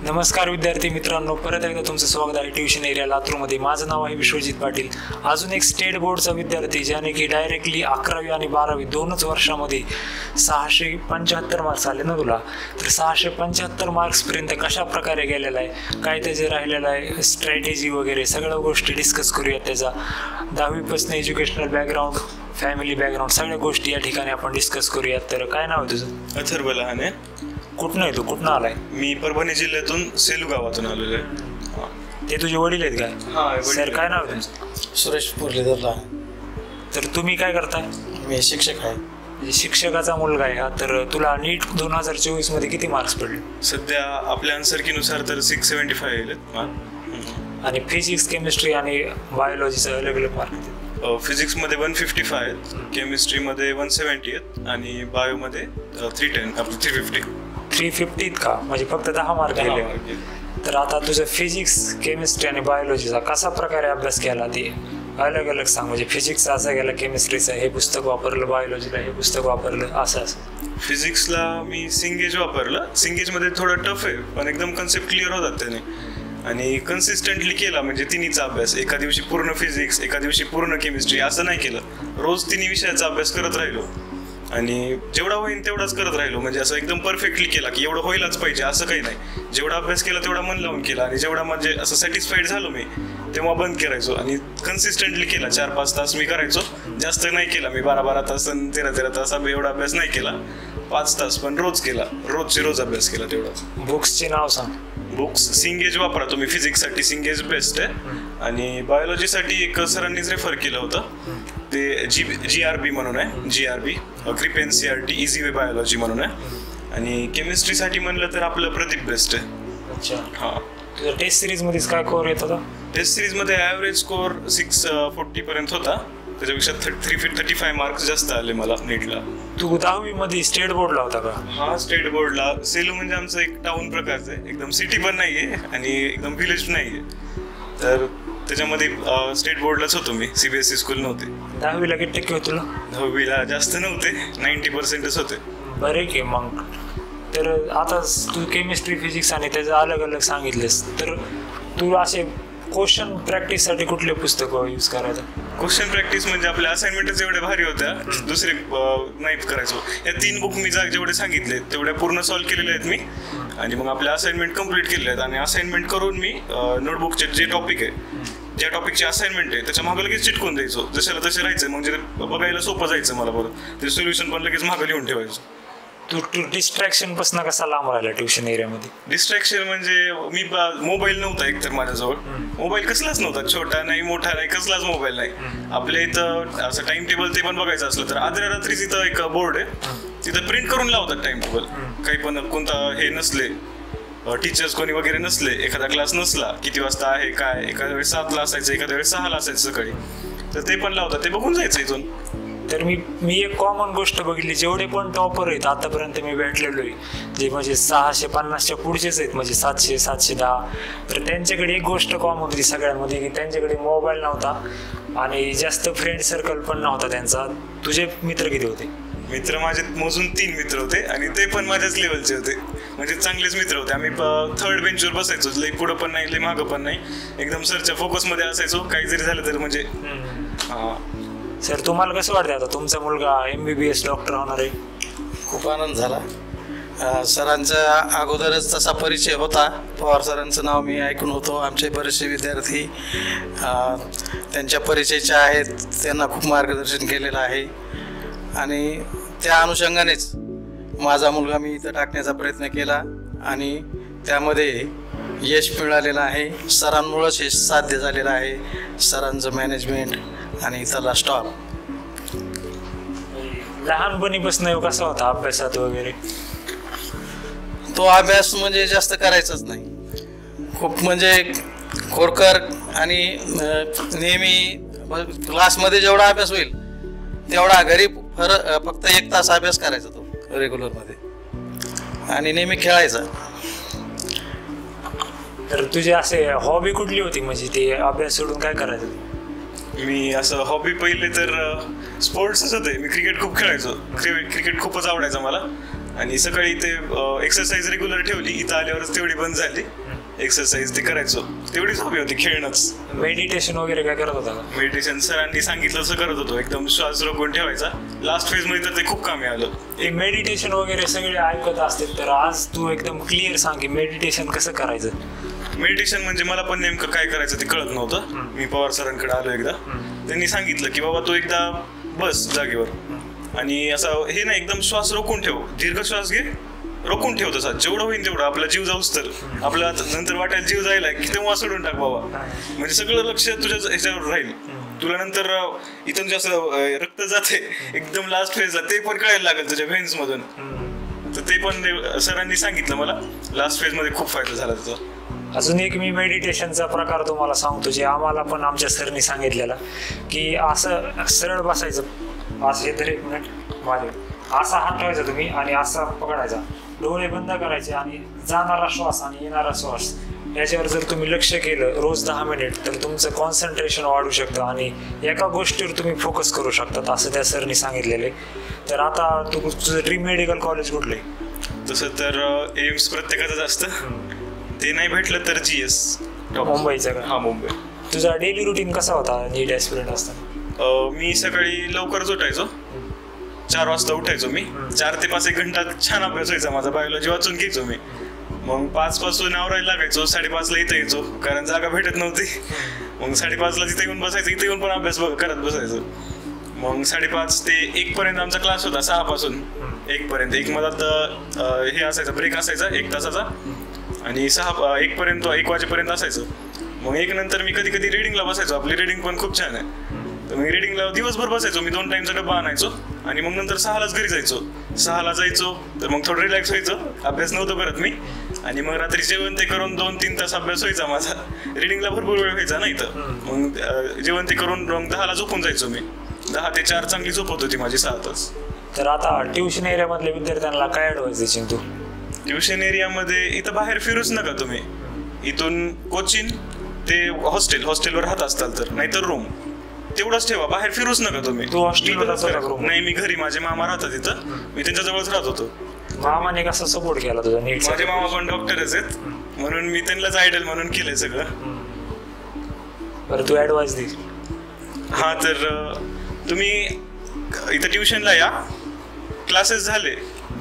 नमस्कार विद्यार्थी मित्रांनो, परत एकदा तुमचं स्वागत आहे ट्युशन एरिया लातूरमध्ये. माझं नाव आहे विश्वजित पाटील. अजून एक स्टेट बोर्डचा विद्यार्थी ज्याने की डायरेक्टली 11वी आणि 12वी दोनच वर्षामध्ये 675 मार्क्स आले ना तुला. तर 675 मार्क्सपर्यंत कशा प्रकारे गेलेला आहे, काय त्याचे राहिलेलं आहे, स्ट्रॅटेजी वगैरे सगळ्या गोष्टी डिस्कस करूयात. त्याचा 10वीपासून एज्युकेशनल बॅकग्राऊंड, फॅमिली बॅकग्राऊंड सगळ्या गोष्टी या ठिकाणी आपण डिस्कस करूयात. तर काय नाव आहे तुझं? अथर्व लहाने. कुठनं आहे तू, कुठनं आलाय? मी परभणी जिल्ह्यातून सेलू गावातून आलेलो आहे. ते तुझे वडील आहेत काय? हां. सर काय नाव आहे तुमचं? सुरेश मुरलीधरला. तर तुम्ही काय करताय? मी शिक्षक आहे. शिक्षकाचा मुलगा आहे हा. तर तुला नीट 2024 मध्ये किती मार्क्स पडले? सध्या आपल्या आन्सरकीनुसार तर 675 आहेत मार्क. आणि फिजिक्स, केमिस्ट्री आणि बायोलॉजीचं अलग अलग मार्क? फिजिक्समध्ये 155 आहेत, केमिस्ट्रीमध्ये 170 आहेत आणि बायोमध्ये 350. 350 का? म्हणजे फक्त 10 मार्क गेले. तर आता तुझं फिजिक्स, केमिस्ट्री आणि बायोलॉजीचा कसा प्रकारे अभ्यास केला ते अलग अलग सांग. म्हणजे फिजिक्सचा असा गेला, केमिस्ट्रीचं हे पुस्तक वापरलं, बायोलॉजीला हे पुस्तक वापरलं, असं असं. फिजिक्सला मी सिंगेज वापरलं. सिंगेजमध्ये थोडं टफ आहे पण एकदम कन्सेप्ट क्लिअर होतात त्याने. आणि कन्सिस्टंटली केला, म्हणजे तिन्हीचा अभ्यास. एका दिवशी पूर्ण फिजिक्स, एका दिवशी पूर्ण केमिस्ट्री असं नाही केलं. रोज तिन्ही विषयाचा अभ्यास करत राहिलो आणि जेवढा होईल तेवढाच करत राहिलो. म्हणजे असं एकदम परफेक्टली केला की एवढं होईलच पाहिजे असं काही नाही. जेवढा अभ्यास केला तेवढा मन लावून केला आणि जेवढा म्हणजे असं सॅटिस्फाईड झालो मी तेव्हा बंद करायचो. आणि कन्सिस्टंटली केला. 4-5 तास मी करायचो, जास्त नाही केला मी. 12-12 तास आणि 13-13 तास एवढा अभ्यास नाही केला. 5 तास पण रोज केला, रोज अभ्यास केला तेवढाच. बुक्सचे नाव सांग. बुक्स सिंगेज वापरा तुम्ही. फिजिक्ससाठी सिंगेज बेस्ट आहे आणि बायोलॉजीसाठी एक सरांनीच रेफर केलं होतं, ते GRB म्हणून आहे. GRB ग्रिप NCERT इझी वे बायोलॉजी म्हणून आहे. आणि केमिस्ट्रीसाठी म्हणलं तर आपलं प्रदीप बेस्ट आहे. अच्छा. हां. तुझं टेस्ट सिरीजमध्ये काय स्कोअर येत होता? टेस्ट सिरीजमध्ये ॲव्हरेज स्कोअर 640 पर्यंत होता. त्याच्यापेक्षा 335 मार्क्स जास्त आले मला नीटला. तू 10वी मध्ये स्टेट बोर्डला होता का? हा, स्टेट बोर्डला. सेलू म्हणजे आमचं एक टाउन प्रकारचं आहे, एकदम सिटी पण नाही आहे आणि एकदम विलेज नाही आहे. तर त्याच्यामध्ये स्टेट बोर्डलाच होतो मी. CBSE स्कूल नव्हते. 10वीला किती टक्के होते तुला? 10वीला जास्त नव्हते, 90% होते. बरे की मग. तर आता तू केमिस्ट्री, फिजिक्स आणि त्याचं अलग अलग सांगितलंस, तर तू असे क्वेश्चन प्रॅक्टिससाठी कुठले पुस्तक यूज करायचं? क्वेश्चन प्रॅक्टिस म्हणजे आपल्या असाइनमेंटच एवढ्या भारी होत्या, दुसरे नाही करायचो. या 3 बुक मी जेवढे सांगितले तेवढ्या पूर्ण सॉल्व्ह केलेले आहेत मी. आणि मग आपल्या असाइनमेंट कम्प्लीट केलेले आहेत. आणि असाइनमेंट करून मी नोटबुकचे जे टॉपिक आहे, ज्या टॉपिकची असाइनमेंट आहे त्याच्या मागं लगेच चिटकून द्यायचो. जशाला तसे राहायचं, म्हणजे बघायला सोपं जायचं मला. परत ते सोल्युशन पण लगेच मागं लिहून ठेवायचं. तू डिस्ट्रॅक्शन पासून कसा लांब राहिला ट्युशन एरियामध्ये? डिस्ट्रॅक्शन म्हणजे मी मोबाईल नव्हता एकतर माझ्याजवळ. मोबाईल कसलाच नव्हता, छोटा नाही मोठा नाही, कसलाच मोबाईल नाही. आपल्या इथं असं टाइम टेबल ते पण बघायचं असलं तर आदल्या रात्रीच इथं एक बोर्ड आहे, तिथं प्रिंट करून लावतात टाइम टेबल. काही पण कोणता हे नसले, टीचर्स कोणी वगैरे नसले, एखादा क्लास नसला, किती वाजता आहे काय, एखाद्या वेळेस 7ला असायचं, एखाद्या वेळेस 6ला असायचं सकाळी, तर ते पण लावतात. ते बघून जायचं इथून. तर मी एक कॉमन गोष्ट बघितली, जेवढे पण टॉपर आहेत आतापर्यंत मी भेटलेलो आहे, जे म्हणजे 650च्या पुढचेच आहेत, म्हणजे 700, 710, तर त्यांच्याकडे एक गोष्ट कॉमन होती सगळ्यांमध्ये, की त्यांच्याकडे मोबाईल नव्हता आणि जास्त फ्रेंड सर्कल पण नव्हता त्यांचा. तुझे मित्र किती होते? मित्र माझे मोजून 3 मित्र होते आणि ते पण माझ्याच लेवलचे होते, म्हणजे चांगलेच मित्र होते. आम्ही 3rd बेंचवर बसायचो, लई पुढं पण नाही लई मागं पण नाही, एकदम सरच्या फोकसमध्ये असायचो. काही जरी झालं तर म्हणजे. सर तुम्हाला कसं वाटतं आता तुमचा मुलगा MBBS डॉक्टर होणार आहे? खूप आनंद झाला. सरांचा अगोदरच तसा परिचय होता. पवार सरांचं नाव मी ऐकून होतो. आमचे बरेचसे विद्यार्थी त्यांच्या परिचयाचे आहेत, त्यांना खूप मार्गदर्शन केलेलं आहे आणि त्या अनुषंगानेच माझा मुलगा मी इथं टाकण्याचा प्रयत्न केला आणि त्यामध्ये यश मिळालेलं आहे. सरांमुळंच हे साध्य झालेलं आहे. सरांचं मॅनेजमेंट आणि इथला स्टॉफ. लहानपणीपासून कसा होता अभ्यासात वगैरे? तो अभ्यास म्हणजे जास्त करायचाच नाही, खूप म्हणजे खोडकर. आणि नेहमी क्लासमध्ये जेवढा अभ्यास होईल तेवढा घरी फक्त 1 तास अभ्यास करायचा तो रेग्युलरमध्ये आणि नेहमी खेळायचा. तर तुझी असे हॉबी कुठली होती, म्हणजे ते अभ्यास सोडून काय करायचं? मी असं हॉबी पहिले तर स्पोर्ट्सच होते. मी क्रिकेट खूप खेळायचो. क्रिकेट खूपच आवडायचं मला आणि सकाळी ते एक्सरसाइज रेग्युलर ठेवली. इथं आल्यावरच तेवढी बंद झाली एक्सरसाइज. ते करायचो, तेवढीच हॉबी होती, खेळणंच. मेडिटेशन वगैरे काय करत होता? मेडिटेशन सरांनी सांगितलं असं करत होतो, एकदम श्वास रोखून ठेवायचा. लास्ट फेज मध्ये तर ते खूप कामी आलं. ते मेडिटेशन वगैरे सगळे ऐकत असतील, तर आज तू एकदम क्लिअर सांग की मेडिटेशन कसं करायचं. मेडिटेशन म्हणजे मला पण नेमकं काय करायचं ते कळत नव्हतं. मी पवार सरांकडे आलो एकदा. त्यांनी सांगितलं की बाबा तू एकदा बस जागेवर आणि असं हे ना, एकदम श्वास रोखून ठेव, दीर्घ श्वास घे, रोखून ठेव. तसा जेवढं होईल तेवढं आपला जीव जाऊच तर आपला नंतर वाटायला जीव जायला की तेव्हा सोडून टाक बाबा. म्हणजे सगळं लक्ष तुझ्या ह्याच्यावर राहील. तुला नंतर इथून जास्त रक्त जाते एकदम लास्ट फेजला, ते पण कळायला लागेल तुझ्या व्हेन्स मधून. तर ते पण सरांनी सांगितलं मला. लास्ट फेज मध्ये खूप फायदा झाला त्याचा. अजून एक मी मेडिटेशनचा प्रकार तुम्हाला सांगतो, जे आम्हाला पण आमच्या सरनी सांगितलेला, की असं सरळ बसायचं. असं तर एक मिनिट माझे असा हात ठेवायचा तुम्ही आणि असा पकडायचा, डोळे बंद करायचे आणि जाणारा श्वास आणि येणारा श्वास याच्यावर जर तुम्ही लक्ष केलं रोज 10 मिनिट, तर तुमचं कॉन्सन्ट्रेशन वाढू शकतं आणि एका गोष्टीवर तुम्ही फोकस करू शकतात, असं त्या सरनी सांगितलेले. तर आता तुझं ड्रीम मेडिकल कॉलेज कुठलं आहे? तसं तर एम्स प्रत्येकाचं असतं, ते नाही भेटलं तर GS मुंबईचं का? हा, मुंबई. तुझा डेली रुटीन कसा होता नीट ॲस्पिरंट असताना? मी सकाळी लवकरच उठायचो, 4 वाजता उठायचो मी. 4 ते 5 एक घंटा छान अभ्यास व्हायचा माझा. बायोलॉजी वाचून घ्यायचो मी. मग 5 पासून आवरायला लागायचो, 5:30ला इथं यायचो कारण जागा भेटत नव्हती. मग 5:30ला तिथे येऊन बसायचं, इथे येऊन पण अभ्यास करत बसायचो. मग 5:30 ते 1 पर्यंत आमचा क्लास होता, 6 पासून 1 पर्यंत. 1 मधात हे असायचा, ब्रेक असायचा 1 तासाचा आणि 1 पर्यंत 1 वाजेपर्यंत असायचं. मग 1 नंतर मी कधी कधी रिडिंगला बसायचो. आपली रिडिंग पण खूप छान आहे. तर मी रिडिंगला दिवसभर बसायचो. मी 2 टाइमचा डब्बा आणायचो आणि मग नंतर 6लाच घरी जायचो. 6ला जायचो तर मग थोडं रिलॅक्स व्हायचं, अभ्यास नव्हतो करत मी. आणि मग रात्री जेवण ते करून 2-3 तास अभ्यास व्हायचा माझा. रिडिंगला भरपूर वेळ व्हायचा ना इथं. मग जेवण ते करून मग 10ला झोपून जायचो मी. 10 ते 4 चांगली झोप होत होती माझी, 6 तास. तर आता ट्युशन एरियामधल्या विद्यार्थ्यांना काय ॲडवाइस देशील तू? ट्युशन एरियामध्ये इथं बाहेर फिरूच नका तुम्ही. इथून कोचिंग ते हॉस्टेलवर राहत असताल तर, नाहीतर रूम, तेवढंच ठेवा. बाहेर फिरूच नका तुम्ही. तू हॉस्टेलवर? नाही, मी घरी, माझे मामा राहतात तिथं, मी त्यांच्याजवळच राहत होतो. मामाने कसा सपोर्ट केला तुझा नीट? माझे मामा पण डॉक्टरच आहेत, म्हणून मी त्यांनाच आयडल म्हणून केलंय सगळं. बरं, तू ॲडवाइस दे. हा, तर तुम्ही इथं ट्युशनला या, क्लासेस झाले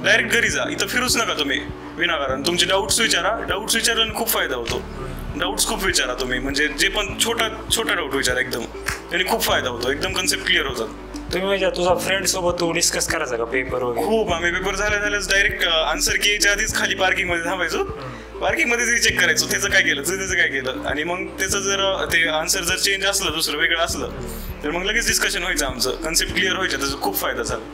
डायरेक्ट घरी जा. इथं फिरूच नका तुम्ही विनाकारण. तुमचे डाऊट्स विचारल्याने खूप फायदा होतो. डाऊट्स खूप विचारा तुम्ही, म्हणजे जे पण छोटा डाऊट विचारा एकदम, त्याने खूप फायदा होतो. एकदम कन्सेप्ट क्लिअर होतात. तुम्ही म्हणजे तुझा फ्रेंड सोबत तू डिस्कस करायचा का पेपर वगैरे? खूप. आम्ही पेपर झाल्याच डायरेक्ट आन्सर की यायच्या आधीच खाली पार्किंग मध्ये थांबायचो. पार्किंग मध्ये चेक करायचो त्याचं काय केलं. आणि मग त्याचं जर ते आन्सर जर चेंज असलं, दुसरं वेगळं असलं, तर मग लगेच डिस्कशन व्हायचं आमचं. कन्सेप्ट क्लिअर व्हायचं, त्याचा खूप फायदा झाला.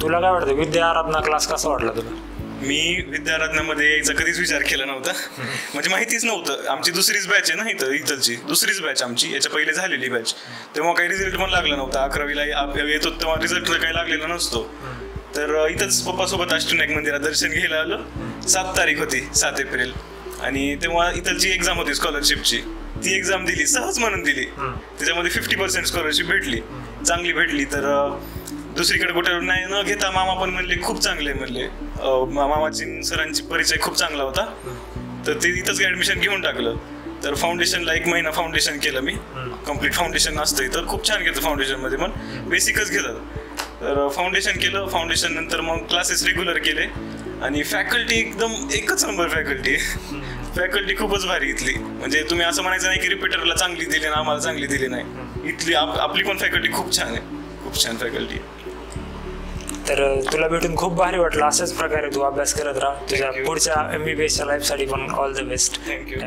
तुला काय वाटतं विद्या आराधना क्लास कसा वाटला तुला? मी विद्याराधनामध्ये यायचा कधीच विचार केला नव्हता. म्हणजे माहितीच नव्हतं. आमची दुसरीच बॅच आहे ना इथलची, दुसरीच बॅच आमची. याच्या पहिले झालेली बॅच. तेव्हा काही रिझल्ट पण लागला नव्हता. 11वीला येतो तेव्हा रिझल्ट काही लागलेला नसतो. तर इथंच पप्पासोबत अष्टविनायक मंदिरात दर्शन घ्यायला आलो. 7 तारीख होती, 7 एप्रिल. आणि तेव्हा इथलची एक्झाम होती स्कॉलरशिपची. ती एक्झाम दिली, सहज म्हणून दिली. त्याच्यामध्ये 50% स्कॉलरशिप भेटली, चांगली भेटली. तर दुसरीकडे कुठे नाही न घेता मामा पण म्हणले खूप चांगले म्हणले. मामाची सरांची परिचय खूप चांगला होता. तर ते इथंच ऍडमिशन घेऊन टाकलं. तर फाउंडेशनला 1 महिना फाउंडेशन केलं मी. कम्प्लीट फाउंडेशन असतं इथं, खूप छान घेतं फाउंडेशनमध्ये, पण बेसिकच घेतात. तर फाउंडेशन केलं. फाउंडेशन नंतर मग क्लासेस रेग्युलर केले. आणि फॅकल्टी एकदम एकच नंबर फॅकल्टी. फॅकल्टी खूपच भारी इथली. म्हणजे तुम्ही असं म्हणायचं नाही की रिपीटरला चांगली दिली ना आम्हाला चांगली दिली नाही. इथली आपली पण फॅकल्टी खूप छान आहे, खूप छान फॅकल्टी. तर तुला भेटून खूप भारी वाटलं. अशाच प्रकारे तू अभ्यास करत राहा. तुझ्या पुढच्या MBBSच्या लाईफसाठी पण ऑल द बेस्ट. थँक्यू.